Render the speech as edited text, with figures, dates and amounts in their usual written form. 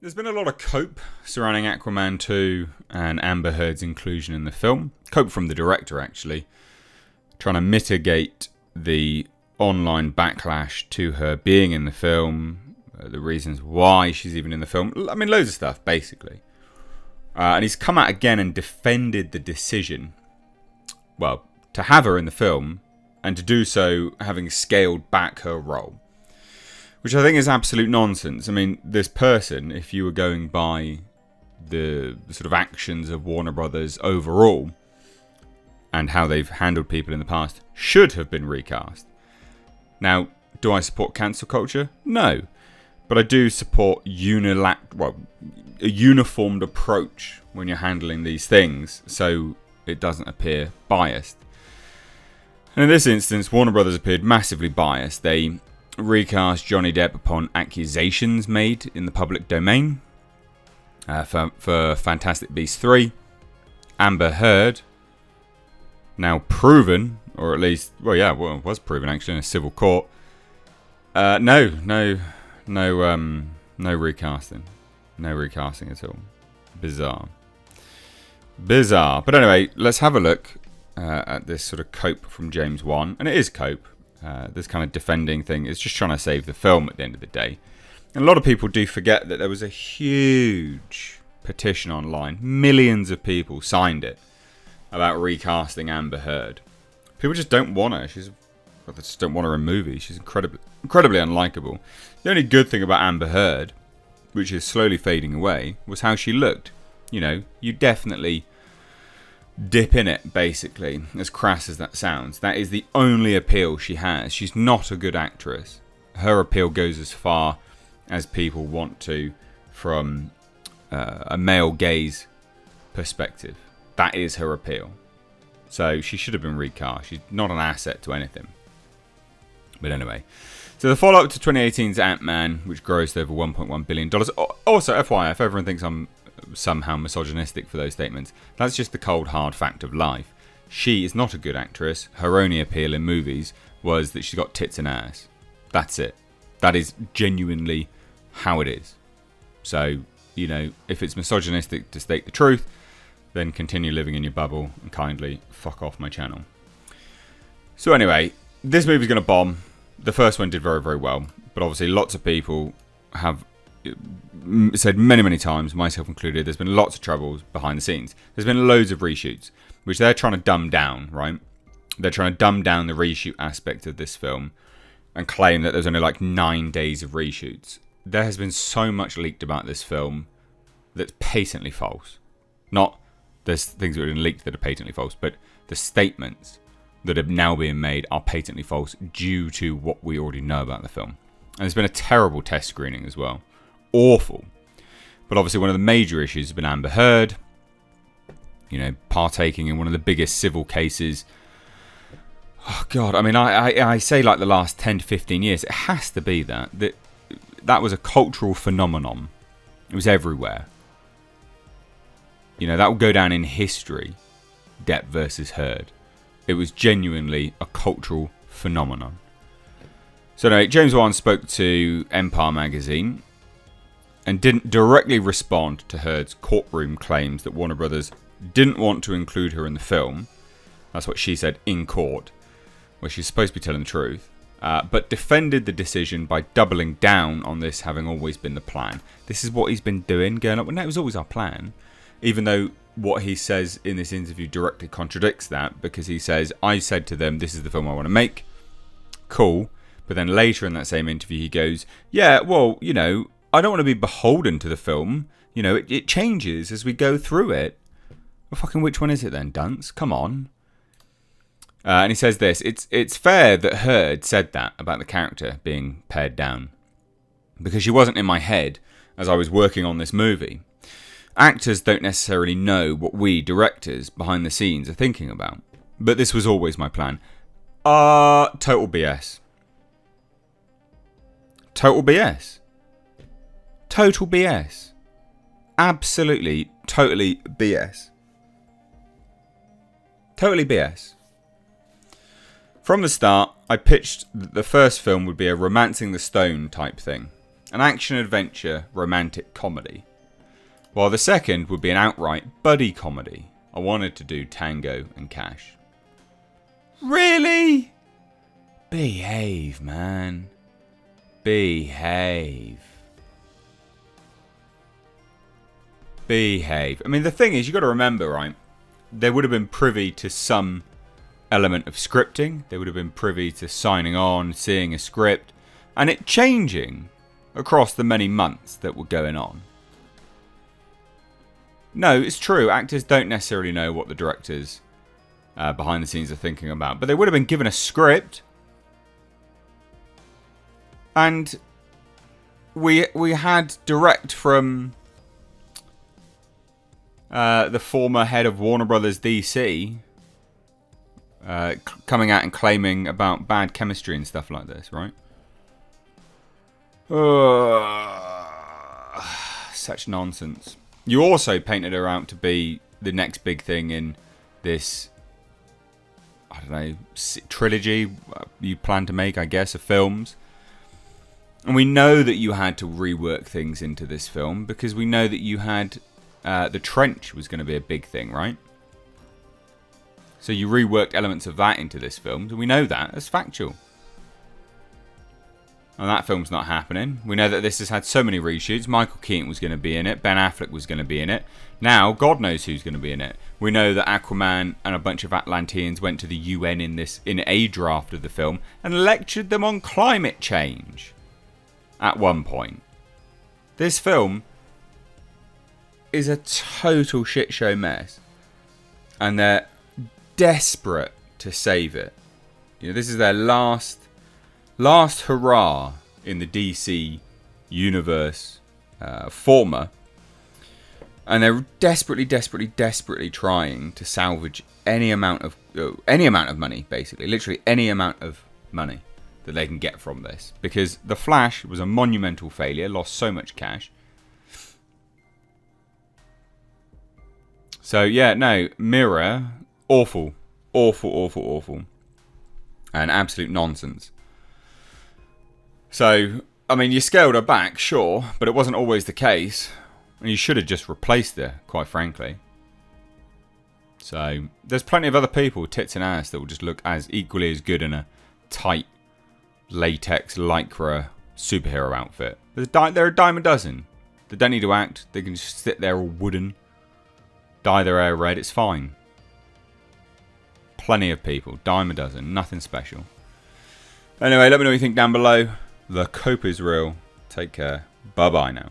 There's been a lot of cope surrounding Aquaman 2 and Amber Heard's inclusion in the film. Cope from the director, actually. Trying to mitigate the online backlash to her being in the film. The reasons why she's even in the film. I mean, loads of stuff, basically. And he's come out again and defended the decision, well, to have her in the film, and to do so having scaled back her role. Which I think is absolute nonsense. I mean, this person, if you were going by the sort of actions of Warner Brothers overall, and how they've handled people in the past, should have been recast. Now, do I support cancel culture? No. But I do support a uniformed approach when you're handling these things, so it doesn't appear biased. And in this instance, Warner Brothers appeared massively biased. They recast Johnny Depp upon accusations made in the public domain for Fantastic Beasts 3. Amber Heard, now proven, or at least, it was proven actually in a civil court. No recasting. No recasting at all. Bizarre. But anyway, let's have a look at this sort of cope from James Wan. And it is cope. This kind of defending thing is just trying to save the film at the end of the day. And a lot of people do forget that there was a huge petition online. Millions of people signed it about recasting Amber Heard. People just don't want her. They just don't want her in movies. She's incredibly unlikable. The only good thing about Amber Heard, which is slowly fading away, was how she looked. You know, you definitely dip in it, basically, as crass as that sounds. That is the only appeal she has. She's not a good actress. Her appeal goes as far as people want to from a male gaze perspective. That is her appeal. So she should have been recast. She's not an asset to anything. But anyway. So the follow-up to 2018's Ant-Man, which grossed over $1.1 billion. Also, FYI, if everyone thinks I'm somehow misogynistic for those statements, that's just the cold hard fact of life. She is not a good actress. Her only appeal in movies was that she's got tits and ass. That's it. That is genuinely how it is. So, you know, if it's misogynistic to state the truth, then continue living in your bubble and kindly fuck off my channel. So anyway, this movie's going to bomb. The first one did very, very well, but obviously lots of people have said many times, myself included, there's been lots of troubles behind the scenes. There's been loads of reshoots, which they're trying to dumb down, right? They're trying to dumb down the reshoot aspect of this film and claim that there's only like 9 days of reshoots. There has been so much leaked about this film that's patently false. Not there's things that have been leaked that are patently false, but the statements that are now being made are patently false due to what we already know about the film. And there's been a terrible test screening as well. Awful. But obviously one of the major issues has been Amber Heard, you know, partaking in one of the biggest civil cases. Oh God, I mean, I say like the last 10 to 15 years. It has to be that was a cultural phenomenon. It was everywhere. You know, that will go down in history. Depp versus Heard. It was genuinely a cultural phenomenon. So anyway, James Wan spoke to Empire magazine and didn't directly respond to Heard's courtroom claims that Warner Brothers didn't want to include her in the film. That's what she said in court, where she's supposed to be telling the truth. But defended the decision by doubling down on this having always been the plan. This is what he's been doing, going up. Well, no, it was always our plan. Even though what he says in this interview directly contradicts that, because he says, I said to them, this is the film I want to make. Cool. But then later in that same interview, he goes, yeah, well, you know, I don't want to be beholden to the film. You know, it changes as we go through it. Well, fucking which one is it then, dunce? Come on. And he says this, it's fair that Heard said that about the character being pared down. Because she wasn't in my head as I was working on this movie. Actors don't necessarily know what we, directors, behind the scenes are thinking about. But this was always my plan. Total BS. Total BS. Total BS. Absolutely, totally BS. Totally BS. From the start, I pitched that the first film would be a Romancing the Stone type thing. an action-adventure romantic comedy. While the second would be an outright buddy comedy. I wanted to do Tango and Cash. Really? Behave, man. Behave. Behave. I mean, the thing is, you've got to remember, right? They would have been privy to some element of scripting. They would have been privy to signing on, seeing a script, and it changing across the many months that were going on. No, it's true. Actors don't necessarily know what the directors behind the scenes are thinking about, but they would have been given a script, and we had direct from the former head of Warner Brothers DC coming out and claiming about bad chemistry and stuff like this, right? Such nonsense. You also painted her out to be the next big thing in this, I don't know, trilogy you plan to make, I guess, of films. And we know that you had to rework things into this film because we know that you had the trench was going to be a big thing, right? So you reworked elements of that into this film. And we know that. That's factual. And that film's not happening. We know that this has had so many reshoots. Michael Keaton was going to be in it. Ben Affleck was going to be in it. Now, God knows who's going to be in it. We know that Aquaman and a bunch of Atlanteans went to the UN in a draft of the film and lectured them on climate change at one point. This film is a total shit show mess. And they're desperate to save it. You know, this is their last hurrah in the DC universe former, and they're desperately trying to salvage any amount of money, basically, literally any amount of money that they can get from this, because The Flash was a monumental failure, lost so much cash. So yeah, no, Mirror, awful, and absolute nonsense. So, I mean, you scaled her back, sure, but it wasn't always the case. And you should have just replaced her, quite frankly. So, there's plenty of other people, tits and ass, that will just look as equally as good in a tight latex lycra superhero outfit. There are a dime a dozen. They don't need to act. They can just sit there all wooden, dye their hair red. It's fine. Plenty of people, dime a dozen, nothing special. Anyway, let me know what you think down below. The cope is real. Take care. Bye-bye now.